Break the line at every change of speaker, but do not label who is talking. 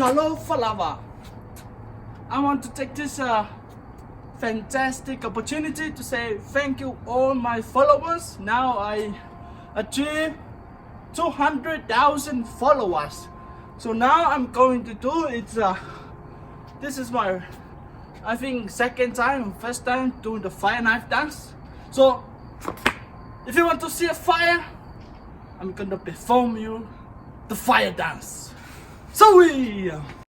Talo Falava. I want to take this fantastic opportunity to say thank you all my followers. Now I achieved 200,000 followers. So now I'm going to do it. This is my, I think, second time, first time doing the fire knife dance. So if you want to see a fire, I'm gonna perform you the fire dance. Sauia.